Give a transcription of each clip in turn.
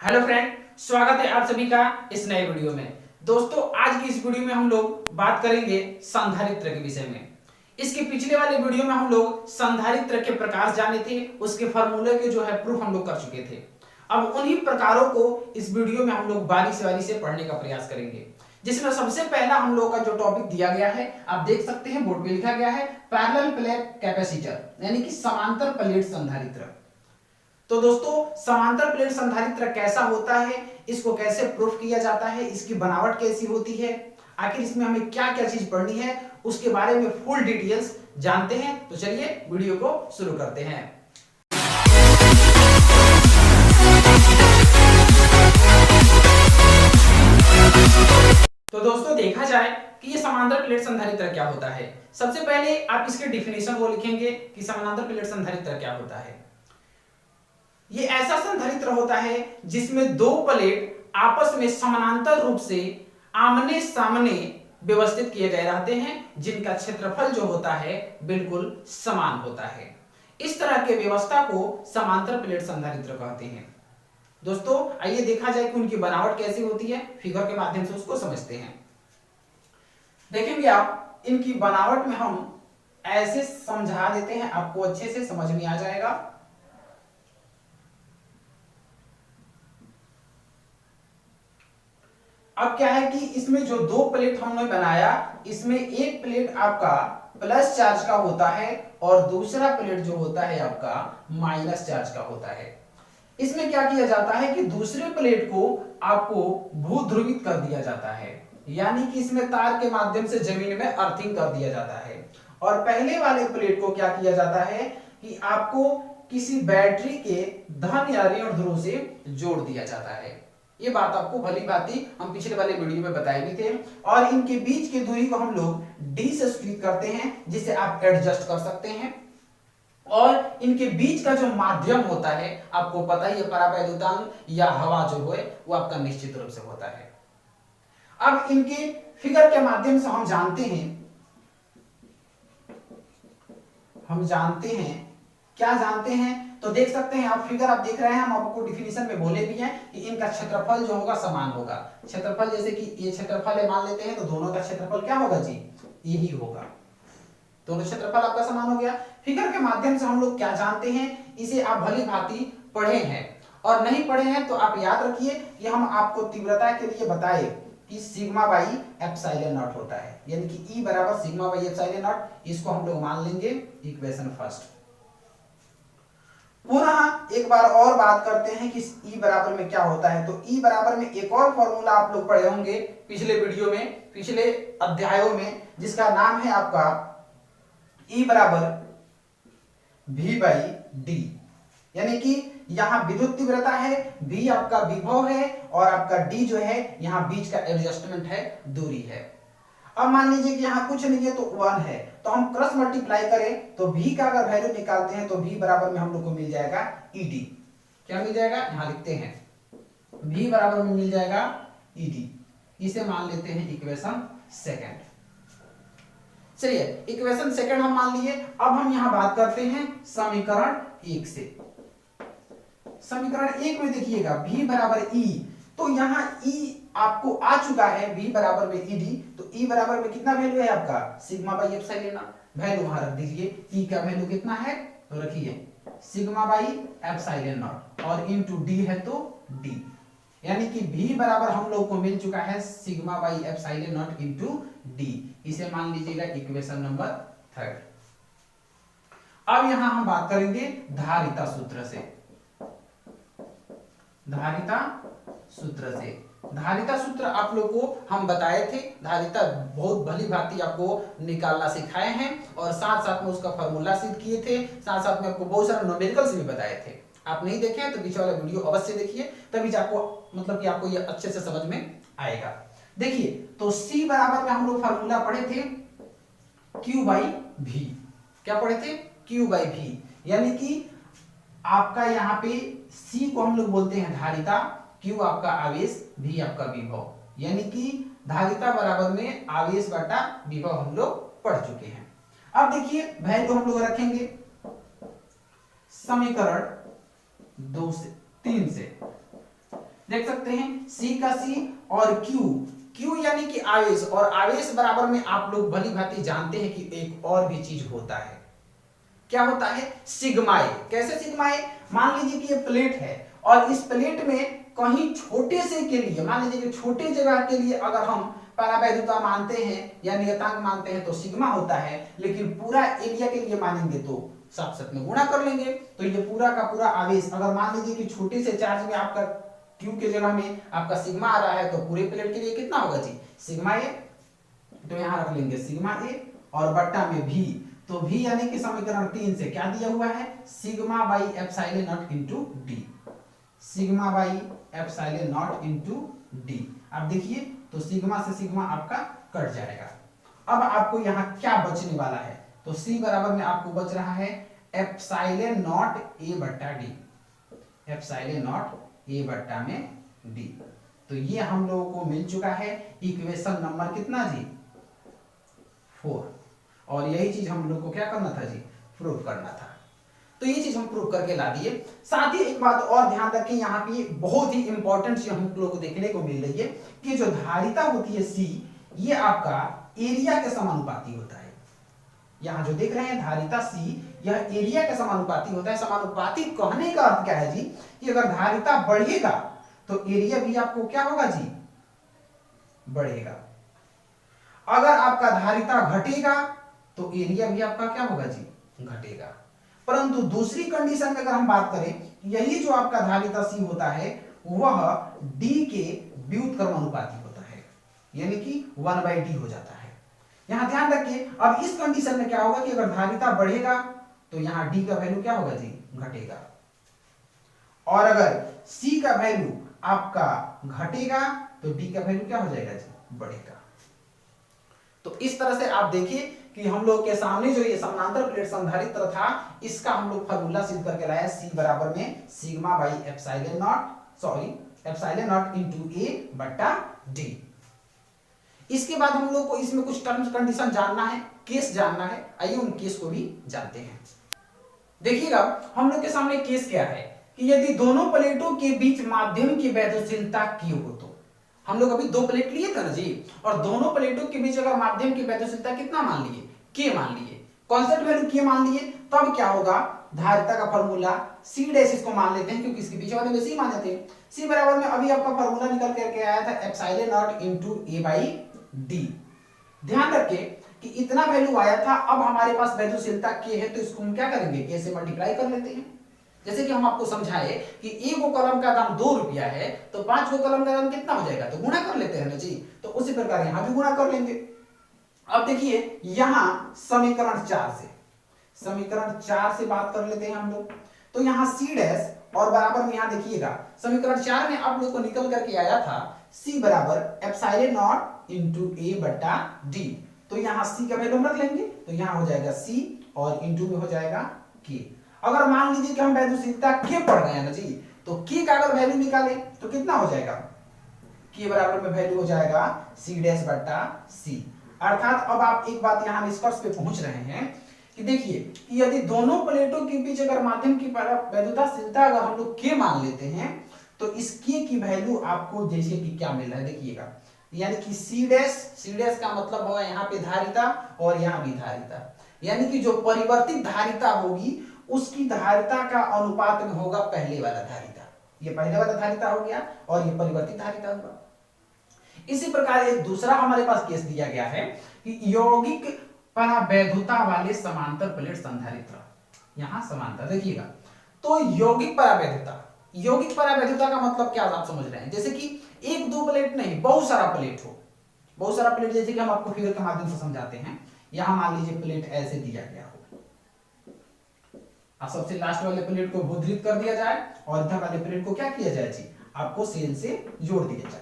Hello friend, स्वागत है आप सभी का इस नए वीडियो में। दोस्तों, आज की इस वीडियो में हम लोग बात करेंगे संधारित्र के विषय में। इसके पिछले वाले वीडियो में हम लोग संधारित्र के प्रकार जाने थे, उसके फार्मूले के जो है प्रूफ हम लोग कर चुके थे। अब उन्हीं प्रकारों को इस वीडियो में हम लोग बारी से पढ़ने का प्रयास करेंगे, जिसमें सबसे पहला हम लोग का जो टॉपिक दिया गया है, आप देख सकते हैं बोर्ड पे लिखा गया है पैरेलल प्लेट कैपेसिटर, यानी कि समांतर प्लेट संधारित्र। तो दोस्तों, समांतर प्लेट संधारित्र कैसा होता है, इसको कैसे प्रूफ किया जाता है, इसकी बनावट कैसी होती है, आखिर इसमें हमें क्या क्या चीज पढ़नी है, उसके बारे में फुल डिटेल्स जानते हैं। तो चलिए वीडियो को शुरू करते हैं। तो दोस्तों, देखा जाए कि ये समांतर प्लेट संधारित्र क्या होता है। सबसे पहले आप इसके डिफिनेशन को लिखेंगे कि समांतर प्लेट संधारित्र क्या होता है। ये ऐसा संधारित्र होता है जिसमें दो प्लेट आपस में समानांतर रूप से आमने सामने व्यवस्थित किए गए रहते हैं, जिनका क्षेत्रफल जो होता है बिल्कुल समान होता है। इस तरह के व्यवस्था को समांतर प्लेट संधारित्र कहते हैं। दोस्तों, आइए देखा जाए कि उनकी बनावट कैसी होती है, फिगर के माध्यम से उसको समझते हैं। देखेंगे आप, इनकी बनावट में हम ऐसे समझा देते हैं, आपको अच्छे से समझ में आ जाएगा। अब क्या है कि इसमें जो दो प्लेट हमने बनाया, इसमें एक प्लेट आपका प्लस चार्ज का होता है और दूसरा प्लेट जो होता है आपका माइनस चार्ज का होता है। इसमें क्या किया जाता है कि दूसरे प्लेट को आपको भूध्रुवित कर दिया जाता है, यानी कि इसमें तार के माध्यम से जमीन में अर्थिंग कर दिया जाता है। और पहले वाले प्लेट को क्या किया जाता है कि आपको किसी बैटरी के धन या ऋण ध्रुव से जोड़ दिया जाता है। ये बात आपको भली भांति हम पिछले वाले वीडियो में बताए भी थे। और इनके बीच की दूरी को हम लोग d से सूचित करते हैं, जिसे आप एडजस्ट कर सकते हैं। और इनके बीच का जो माध्यम होता है, आपको पता ही है, परावैद्युतांक या हवा जो है वो आपका निश्चित रूप से होता है। अब इनके फिगर के माध्यम से हम जानते हैं क्या जानते हैं, तो देख सकते हैं आप, फिगर आप देख रहे हैं, हम आपको डिफिनीशन में बोले भी हैं कि इनका क्षेत्रफल जो होगा समान होगा। क्षेत्रफल जैसे कि ये क्षेत्रफल है मान लेते हैं, तो दोनों का क्षेत्रफल क्या होगा जी, यही होगा। दोनों क्षेत्रफल आपका समान हो गया। फिगर के माध्यम से हम लोग क्या जानते हैं, इसे आप भली भांति पढ़े हैं, और नहीं पढ़े हैं तो आप याद रखिए कि हम आपको तीव्रता के लिए बताए कि सिग्मा बाई एप्सिलॉन नॉट होता है, यानी कि E बराबर सिग्मा बाई एप्सिलॉन नॉट। इसको हम लोग मान लेंगे इक्वेशन फर्स्ट। पुनः एक बार और बात करते हैं कि E बराबर में क्या होता है। तो E बराबर में एक और फॉर्मूला आप लोग पढ़े होंगे पिछले वीडियो में, पिछले अध्यायों में, जिसका नाम है आपका E बराबर V बाई डी, यानी कि यहां विद्युत तीव्रता है, V आपका विभव है, और आपका D जो है यहां बीच का एडजस्टमेंट है, दूरी है। अब मान लीजिए कि यहाँ कुछ नहीं है तो 1 है, तो हम क्रॉस मल्टीप्लाई करें तो V का अगर वैल्यू निकालते हैं तो V बराबर में हम लोग को मिल जाएगा ED। क्या मिल जाएगा, यहां लिखते हैं V बराबर में मिल जाएगा ED। इसे मान लेते हैं इक्वेशन सेकंड। चलिए, इक्वेशन सेकंड हम मान लिए। अब हम यहां बात करते हैं समीकरण 1 से। समीकरण 1 में देखिएगा V बराबर E, तो यहां E आपको आ चुका है V बराबर में ED, तो E बराबर में कितना वैल्यू है आपका, sigma by epsilon not. Value वहां रख दीजिए, E का वैल्यू कितना है, तो रखिए सिग्मा बाई एप्सिलॉन नॉट, और इनटू D है तो D, यानी कि V बराबर हम लोग को मिल चुका है sigma by epsilon not into D। इसे मान लीजिएगा इक्वेशन नंबर 3। अब यहां हम बात करेंगे धारिता सूत्र से। धारिता सूत्र आप लोग को हम बताए थे, धारिता बहुत भली भांति आपको निकालना सिखाए हैं, और साथ साथ में उसका फार्मूला सिद्ध किए थे, साथ साथ में आपको बहुत सारे न्यूमेरिकल्स भी बताए थे। आप नहीं देखे तो पीछे वाला वीडियो अवश्य देखिए, तभी आपको मतलब कि आपको ये अच्छे से समझ में आएगा। देखिए, तो C बराबर में हम लोग फार्मूला पढ़े थे Q बाई V। क्या पढ़े थे, Q बाई V, यानी कि आपका यहाँ पे C को हम लोग बोलते हैं धारिता, Q आपका आवेश, V आपका विभव, यानी कि धारिता बराबर में आवेश बटा विभव हम लोग पढ़ चुके हैं। अब देखिए वैल्यू हम लोग रखेंगे समीकरण 2 से 3 से। देख सकते हैं C का C और Q यानी कि आवेश, और आवेश बराबर में आप लोग भली भांति जानते हैं कि एक और भी चीज होता है, क्या होता है, सिग्मा ए। कैसे सिग्मा ए? मान लीजिए कि ये प्लेट है और इस प्लेट में कहीं छोटे से के लिए, मान लीजिए कि छोटे जगह के लिए अगर हम परावैधुता मानते हैं या नियतांक मानते हैं तो सिग्मा होता है, लेकिन पूरा एरिया के लिए मानेंगे तो साथ साथ में गुणा कर लेंगे। तो ये पूरा का पूरा आवेश अगर मान लीजिए कि छोटे से चार्ज में आपका Q के जगह में आपका सिग्मा आ रहा है तो पूरे प्लेट के लिए कितना होगा जी, सिग्मा ए। तो यहां रख लेंगे सिग्मा ए और बट्टा में भी, तो भी यानी कि समीकरण 3 से क्या दिया हुआ है, sigma by epsilon not into D, sigma by epsilon not into D. अब देखिए तो सिग्मा से सिग्मा आपका कट जाएगा। अब आपको यहाँ क्या बचने वाला है, तो C बराबर में आपको बच रहा है एप्सिलॉन नॉट ए बट्टा डी, एप्सिलॉन नॉट ए बट्टा में डी। तो ये हम लोगों को मिल चुका है इक्वेशन नंबर कितना जी, 4। और यही चीज हम लोग को क्या करना था जी, प्रूव करना था। तो ये चीज हम प्रूव करके ला दिए। साथ ही एक बात और ध्यान रखें, यहाँ पे बहुत ही इंपॉर्टेंट चीज हम लोग को देखने को मिल रही है कि जो धारिता होती है C, ये आपका एरिया के समानुपाती होता है। यहाँ जो देख रहे हैं धारिता C, यह एरिया के समानुपाती होता है। समानुपाती कहने का अर्थ क्या है जी, कि अगर धारिता बढ़ेगा तो एरिया भी आपको क्या होगा जी, बढ़ेगा। अगर आपका धारिता घटेगा तो एरिया भी आपका क्या होगा जी, घटेगा। परंतु दूसरी कंडीशन में अगर हम बात करें, यही जो आपका धारिता C होता है वह D के व्युत्क्रमानुपाती होता है, यानी कि 1/D हो जाता है। यहां ध्यान रखिए, अब इस कंडीशन में क्या होगा कि अगर धारिता बढ़ेगा तो यहां D का वैल्यू क्या होगा जी, घटेगा, और अगर C का वैल्यू आपका घटेगा तो D का वैल्यू क्या हो जाएगा जी, बढ़ेगा। तो इस तरह से आप देखिए कि हम लोग के सामने जो ये समानांतर प्लेट संधारित्र था, इसका हम लोग फार्मूला सिद्ध करके लाया, C बराबर में sigma by epsilon not, sorry epsilon not into A बट्टा D। इसके बाद हम लोग को इसमें कुछ टर्म्स कंडीशन जानना है, केस जानना है। आइए उन केस को भी जानते हैं। देखिएगा हम लोग के सामने केस क्या है कि यदि दोनों प्लेटों के बीच माध्यम की वैद्युशीलता Q हो, तो हम लोग अभी 2 प्लेट लिए थे ना जी, और दोनों प्लेटों के बीच अगर माध्यम की वैद्युशीलता कितना मान लिए, K मान लिए, कांस्टेंट वैल्यू K मान लिए, तब क्या होगा, धारिता का फार्मूला C डैश इसको मान लेते हैं क्योंकि इसके पीछे वाले वैसे ही मान जाते हैं। C बराबर में अभी आपका फार्मूला निकल करके आया था epsilon not into A by D। ध्यान रखें कि इतना वैल्यू आया था, अब हमारे पास वैद्युशीलता K है तो इसको हम क्या करेंगे, K से मल्टीप्लाई कर लेते हैं। जैसे कि हम आपको समझाए कि एक गो कलम का दाम 2 रुपया है तो 5 गो कलम का दाम कितना हो जाएगा, तो गुणा कर लेते हैं ना जी। तो उसी प्रकार यहां भी गुणा कर लेंगे। अब देखिए यहां समीकरण 4 से, समीकरण 4 से बात कर लेते हैं हम लोग। तो यहां C डैश और बराबर में यहां देखिएगा समीकरण 4 में आप लोग को निकल करके आया था C बराबर एप्सिलॉन नॉट इनटू A बट्टा D। तो यहां C का वैल्यू रख लेंगे, तो यहां हो जाएगा C और इनटू में हो जाएगा K। अगर मान लीजिए कि हम वैद्युशीलता K पढ़ गए ना जी, तो K का अगर वैल्यू निकालें तो कितना हो जाएगा, K बराबर में वैल्यू हो जाएगा C डैश बट्टा C। अर्थात अब आप एक बात यहां निष्कर्ष पे पहुंच रहे हैं कि देखिए कि यदि दोनों प्लेटों के बीच अगर माध्यम की वैद्युताशीलता अगर हम लोग K मान लेते हैं तो इस K की वैल्यू आपको जैसे कि क्या मिल रहा है, देखिएगा यानी कि C डैश का मतलब होगा यहाँ पे धारिता और यहाँ भी धारिता, यानी कि जो परिवर्तित धारिता होगी उसकी धारिता का अनुपात में होगा पहले वाला धारिता। ये पहले वाला धारिता हो गया और ये परिवर्तित धारिता होगा। इसी प्रकार एक दूसरा हमारे पास केस दिया गया है कि यौगिक परावैधुता वाले समांतर प्लेट संधारित्र, यहां समांतर देखिएगा। तो यौगिक परावैधुता का मतलब क्या आप समझ रहे हैं, जैसे कि 1-2 प्लेट नहीं, बहुत सारा प्लेट हो, बहुत सारा प्लेट, जैसे कि हम आपको फिगर के माध्यम से समझाते हैं। यहां मान लीजिए प्लेट ऐसे दिया गया हो, सबसे लास्ट वाले प्लेट को भूद्रित कर दिया जाए और इधर वाले प्लेट को क्या किया जाए जी, आपको सेल से जोड़ दिया जाए।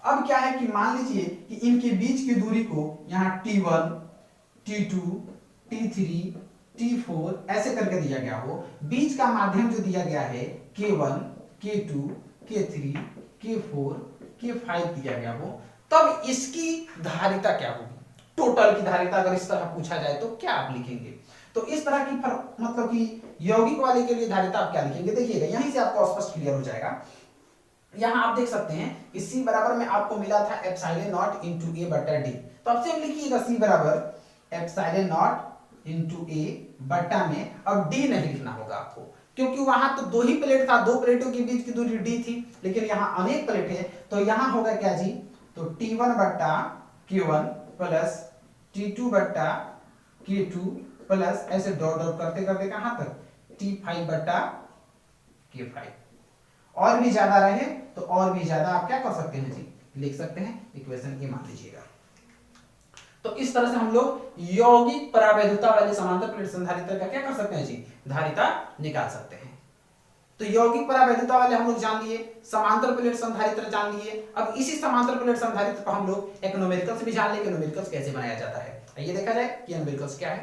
अब क्या है कि मान लीजिए कि इनके बीच की दूरी को यहाँ T1, T2, T3, T4 ऐसे करके दिया गया हो, बीच का माध्यम जो दिया गया है K1, K2, K3, K4, K5 दिया गया हो, तब इसकी धारिता क्या होगी, टोटल की धारिता अगर इस तरह पूछा जाए तो क्या आप लिखेंगे। तो इस तरह की मतलब कि यौगिक वाले के लिए धारिता आप क्या लिखेंगे, देखिएगा यहीं से आपको स्पष्ट क्लियर हो जाएगा। यहां आप देख सकते हैं कि C बराबर में आपको मिला था एप्सिलॉन नॉट इनटू A बटा D। तो अब से लिखिएगा C बराबर एप्सिलॉन नॉट इनटू A बटा में, अब D नहीं लिखना होगा आपको, क्योंकि वहां तो दो ही प्लेट था, दो प्लेटों के बीच की दूरी D थी, लेकिन यहाँ अनेक प्लेट है, तो यहां होगा क्या जी, तो T1 बटा Q1 प्लस T2 बटा Q2 प्लस ऐसे डॉट डॉट करते करते कहां तक, T5 बटा Q5। और भी ज्यादा रहे तो और भी ज्यादा आप क्या कर सकते हैं जी, लिख सकते हैं, इक्वेशन की मान लीजिएगा। तो इस तरह से हम लोग यौगिक परावैधुता वाले समांतर प्लेट संधारित्र का क्या कर सकते हैं जी, धारिता निकाल सकते हैं। तो यौगिक परावैधुता वाले हम लोग जान लिए, समांतर प्लेट संधारित्र जान लिए। अब इसी समांतर प्लेट संधारित्र को हम लोग एक न्यूमेरिकल्स भी जान ले कि न्यूमेरिकल्स कैसे बनाया जाता है। आइए देखा जाए कि न्यूमेरिकल्स क्या है।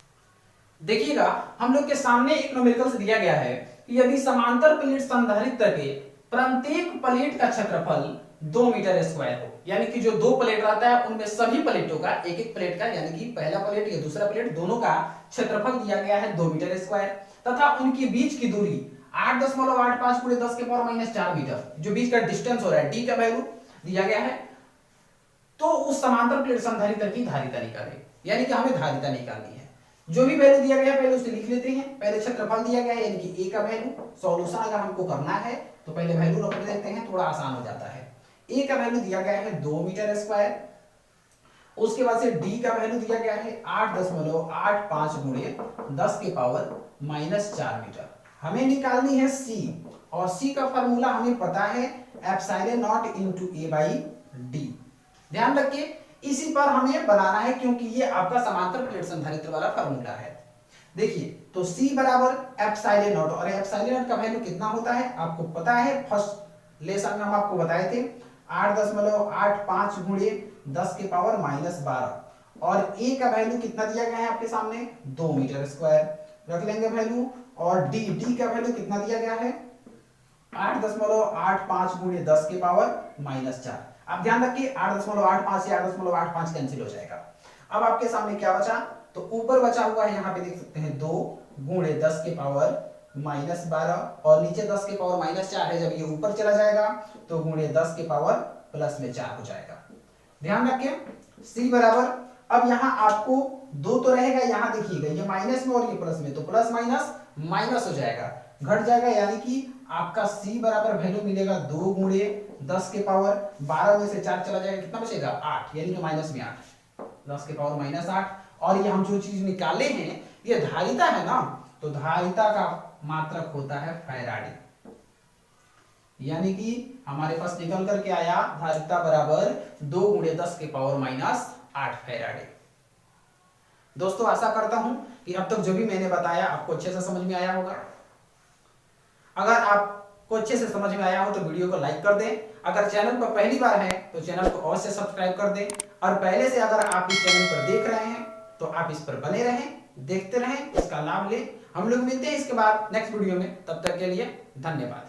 देखिएगा हम लोग के सामने एक न्यूमेरिकल्स दिया गया है कि यदि समांतर प्लेट संधारित्र के प्रत्येक प्लेट का क्षेत्रफल 2 मीटर स्क्वायर हो, यानी कि जो दो प्लेट रहता है उनमें सभी प्लेटों का, एक एक प्लेट का, यानी कि पहला प्लेट या दूसरा प्लेट दोनों का क्षेत्रफल दिया गया है 2 मीटर स्क्वायर, तथा उनके बीच की दूरी 8.85 × 10⁻⁴ मीटर, जो बीच का डिस्टेंस हो रहा है, डी का वैल्यू दिया गया है। तो उस समांतर प्लेट संधारित्र की धारिता निकालें, यानी कि हमें धारिता निकालनी है। जो भी वैल्यू दिया गया है पहले उसे लिख लेते हैं। पहले क्षेत्रफल दिया गया है यानी कि ए का वैल्यू, सॉल्यूशन अगर हमको करना है तो पहले वैल्यू रख देते हैं, थोड़ा आसान हो जाता है। ए का वैल्यू दिया गया है 2 मीटर स्क्वायर, उसके बाद से डी का वैल्यू दिया गया है 8.85 × 10⁻⁻⁴ मीटर। हमें निकालनी है सी, और सी का फार्मूला हमें पता है epsilon not into A by D. ध्यान रखिए इसी पर हमें बनाना है, क्योंकि ये आपका समांतर प्लेट संधारित्र वाला फार्मूला है। देखिए तो C बराबर एप्सिलॉन नॉट, और एप्सिलॉन नॉट का वैल्यू कितना होता है आपको पता है, फर्स्ट लेसन में हम आपको बताए थे 8.85 × 10⁻⁻12, और A का वैल्यू कितना दिया गया है आपके सामने 2 मीटर स्क्वायर रख लेंगे वैल्यू, और डी का वैल्यू कितना दिया गया है 8.85 × 10⁻⁻4। आप ध्यान रखिए 8.85 से 8.85 कैंसिल हो जाएगा। अब आपके सामने क्या बचा, तो ऊपर बचा हुआ है, यहाँ पे देख सकते हैं 2 × 10⁻⁻12, और नीचे 10⁻⁻4 है। जब ये ऊपर चला जाएगा तो × 10⁻+4 हो जाएगा। ध्यान रखिए C बराबर, अब यहाँ आपको 2 तो रहेगा, यहाँ देखिएगा ये माइनस में और ये प्लस में, तो प्लस माइनस माइनस हो जाएगा, घट जाएगा, यानी कि आपका C बराबर वैल्यू मिलेगा 2 × 10⁻12 में से 4 चला जाएगा, कितना बचेगा 8, यानी कि माइनस में 8, 10⁻−8। और ये हम जो चीज निकाले हैं ये धारिता है ना, तो धारिता का मात्रक होता है फैराडे, यानी कि हमारे पास निकल करके आया धारिता बराबर 2 × 10⁻−8 फैराडे। दोस्तों आशा करता हूं कि अब तक जो भी मैंने बताया आपको अच्छे से समझ में आया होगा। अगर आपको अच्छे से समझ में आया हो तो वीडियो को लाइक कर दें, अगर चैनल पर पहली बार है तो चैनल को अवश्य सब्सक्राइब कर दें, और पहले से अगर आप इस चैनल पर देख रहे हैं तो आप इस पर बने रहें, देखते रहें, इसका लाभ लें। हम लोग मिलते हैं इसके बाद नेक्स्ट वीडियो में, तब तक के लिए धन्यवाद।